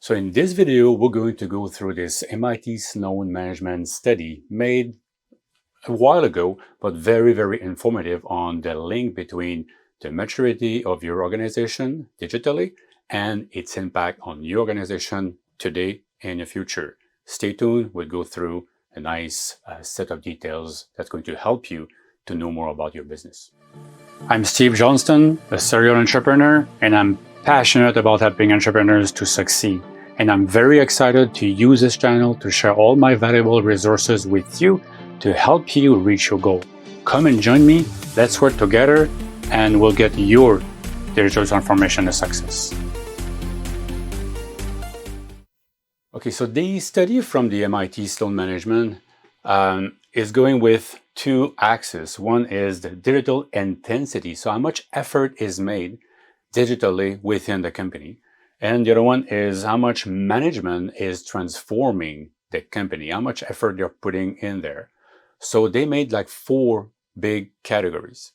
So in this video, we're going to go through this MIT Sloan management study made a while ago, but very, very informative on the link between the maturity of your organization digitally and its impact on your organization today and the future. Stay tuned, we'll go through a nice set of details that's going to help you to know more about your business. I'm Steve Johnston, a serial entrepreneur, and I'm passionate about helping entrepreneurs to succeed. And I'm very excited to use this channel to share all my valuable resources with you to help you reach your goal. Come and join me, let's work together, and we'll get your digital transformation a success. Okay, so the study from the MIT Sloan Management is going with two axes. One is the digital intensity, so how much effort is made digitally within the company. And the other one is how much management is transforming the company, how much effort they're putting in there. So they made like four big categories.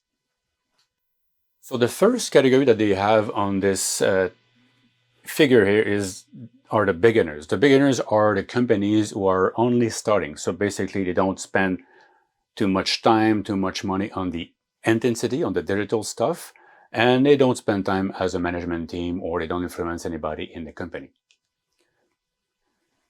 So the first category that they have on this figure here are the beginners. The beginners are the companies who are only starting. So basically they don't spend too much time, too much money on the intensity, on the digital stuff, and they don't spend time as a management team, or they don't influence anybody in the company.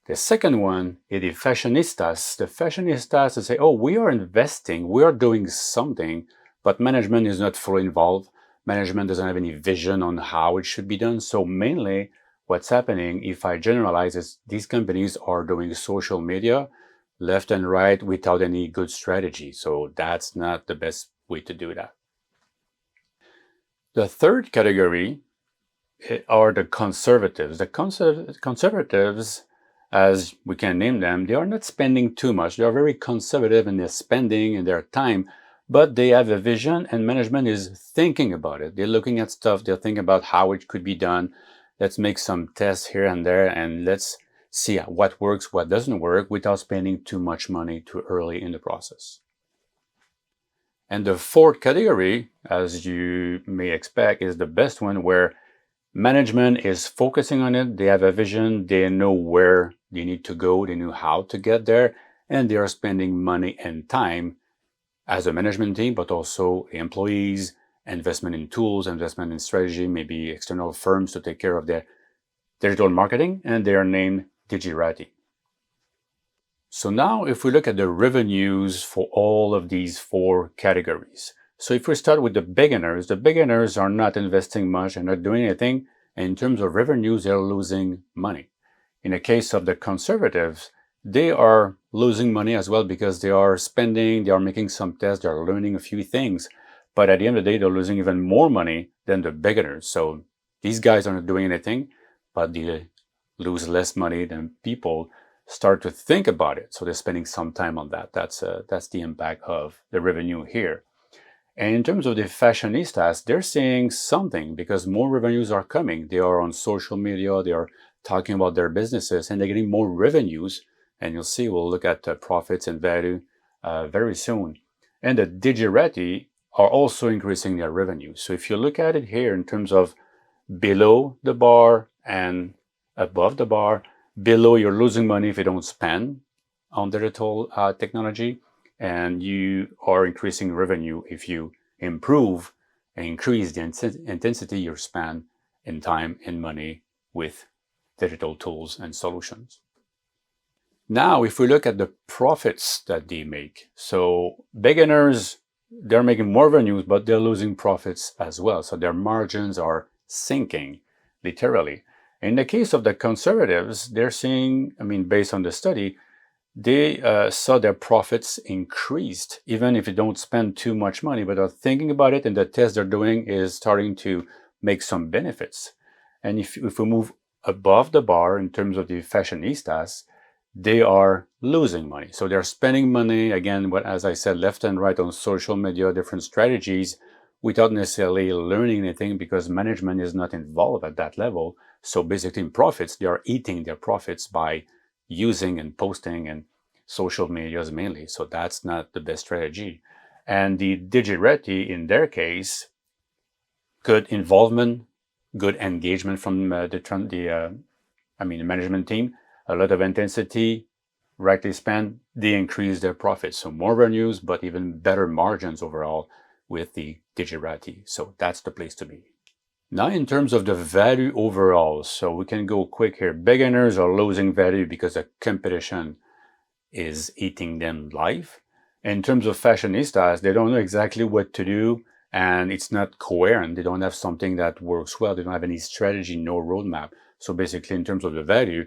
The second one is the fashionistas. The fashionistas that say, oh, we are investing, we are doing something, but management is not fully involved. Management doesn't have any vision on how it should be done. So mainly what's happening, if I generalize, is these companies are doing social media left and right without any good strategy. So that's not the best way to do that. The third category are the conservatives. The conservatives, as we can name them, they are not spending too much. They are very conservative in their spending and their time, but they have a vision and management is thinking about it. They're looking at stuff, they're thinking about how it could be done. Let's make some tests here and there and let's see what works, what doesn't work without spending too much money too early in the process. And the fourth category, as you may expect, is the best one, where management is focusing on it. They have a vision, they know where they need to go, they know how to get there, and they are spending money and time as a management team, but also employees, investment in tools, investment in strategy, maybe external firms to take care of their digital marketing, and they are named Digirati. So now if we look at the revenues for all of these four categories. So if we start with the beginners are not investing much and not doing anything. And in terms of revenues, they're losing money. In the case of the conservatives, they are losing money as well because they are spending, they are making some tests, they're learning a few things. But at the end of the day, they're losing even more money than the beginners. So these guys are not doing anything, but they lose less money than people start to think about it. So they're spending some time on that. That's the impact of the revenue here. And in terms of the fashionistas, they're saying something because more revenues are coming. They are on social media, they are talking about their businesses, and they're getting more revenues. And you'll see, we'll look at profits and value very soon. And the Digirati are also increasing their revenue. So if you look at it here in terms of below the bar and above the bar, below you're losing money if you don't spend on digital technology, and you are increasing revenue if you improve and increase the intensity you spend in time and money with digital tools and solutions. Now, if we look at the profits that they make, so beginners, they're making more revenues, but they're losing profits as well. So their margins are sinking, literally. In the case of the conservatives, they're seeing, based on the study, they saw their profits increased, even if they don't spend too much money, but are thinking about it, and the test they're doing is starting to make some benefits. And if we move above the bar in terms of the fashionistas, they are losing money. So they're spending money, again, as I said, left and right on social media, different strategies, without necessarily learning anything because management is not involved at that level. So basically in profits, they are eating their profits by using and posting and social medias mainly. So that's not the best strategy. And the Digirati, in their case, good involvement, good engagement from the the management team, a lot of intensity, rightly spent, they increase their profits. So more revenues, but even better margins overall with the Digirati. So that's the place to be. Now, in terms of the value overall, so we can go quick here. Beginners are losing value because the competition is eating them alive. In terms of fashionistas, they don't know exactly what to do, and it's not coherent. They don't have something that works well. They don't have any strategy, no roadmap. So basically, in terms of the value,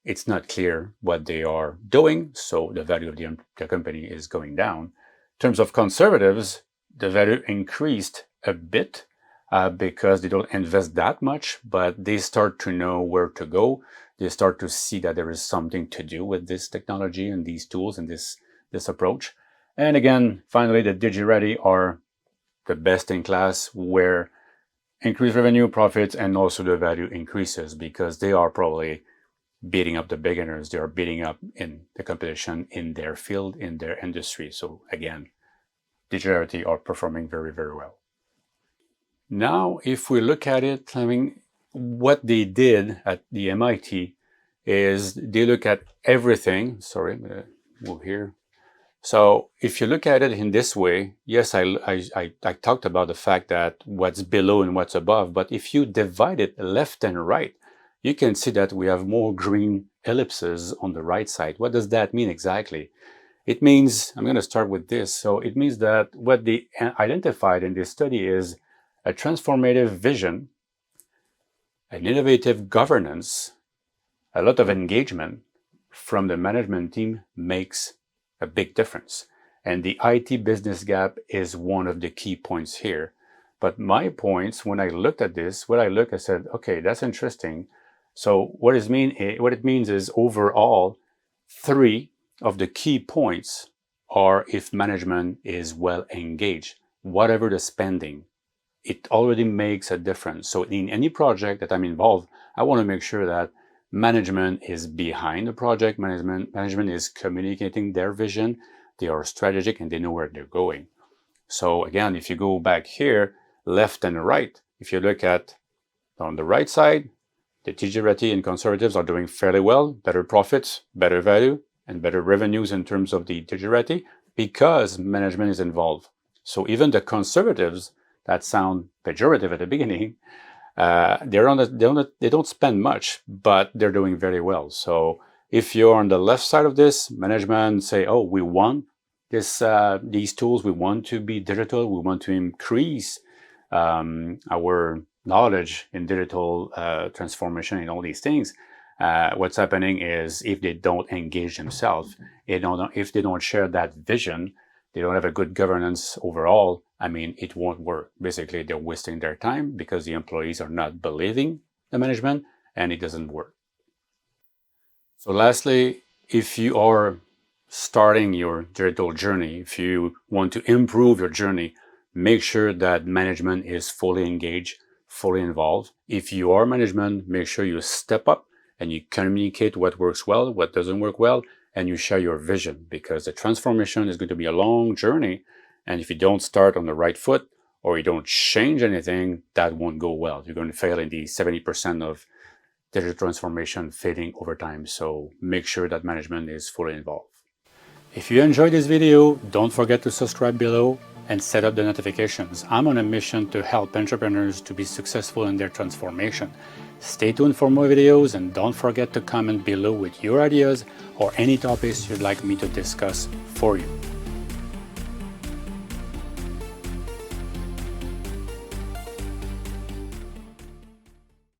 it's not clear what they are doing, so the value of the company is going down. In terms of conservatives, the value increased a bit because they don't invest that much, but they start to know where to go. They start to see that there is something to do with this technology and these tools and this approach. And again, finally, the Digirati are the best in class, where increased revenue, profits, and also the value increases because they are probably beating up the beginners. They are beating up in the competition in their field, in their industry. So again, Digirati are performing very, very well. Now, if we look at it, what they did at the MIT is they look at everything. Sorry, I'm going to move here. So if you look at it in this way, yes, I talked about the fact that what's below and what's above, but if you divide it left and right, you can see that we have more green ellipses on the right side. What does that mean exactly? It means, I'm going to start with this. So it means that what they identified in this study is a transformative vision, an innovative governance, a lot of engagement from the management team makes a big difference. And the IT business gap is one of the key points here. But my points, when I looked at this, I said, okay, that's interesting. So what it means is overall, 3 of the key points are if management is well engaged, whatever the spending, it already makes a difference. So in any project that I'm involved, I want to make sure that management is behind the project, management is communicating their vision, they are strategic, and they know where they're going. So again, if you go back here, left and right, if you look at on the right side, the Digirati and conservatives are doing fairly well, better profits, better value, and better revenues in terms of the Digirati because management is involved. So even the conservatives that sound pejorative at the beginning, they don't spend much, but they're doing very well. So if you're on the left side of this, management say, oh, we want these tools, we want to be digital, we want to increase our knowledge in digital transformation and all these things. What's happening is if they don't engage themselves, if they don't share that vision, they don't have a good governance overall, it won't work. Basically, they're wasting their time because the employees are not believing the management and it doesn't work. So lastly, if you are starting your digital journey, if you want to improve your journey, make sure that management is fully engaged, fully involved. If you are management, make sure you step up and you communicate what works well, what doesn't work well, and you share your vision, because the transformation is going to be a long journey. And if you don't start on the right foot or you don't change anything, that won't go well. You're going to fail in the 70% of digital transformation fading over time. So make sure that management is fully involved. If you enjoyed this video, don't forget to subscribe below and set up the notifications. I'm on a mission to help entrepreneurs to be successful in their transformation. Stay tuned for more videos and don't forget to comment below with your ideas or any topics you'd like me to discuss for you.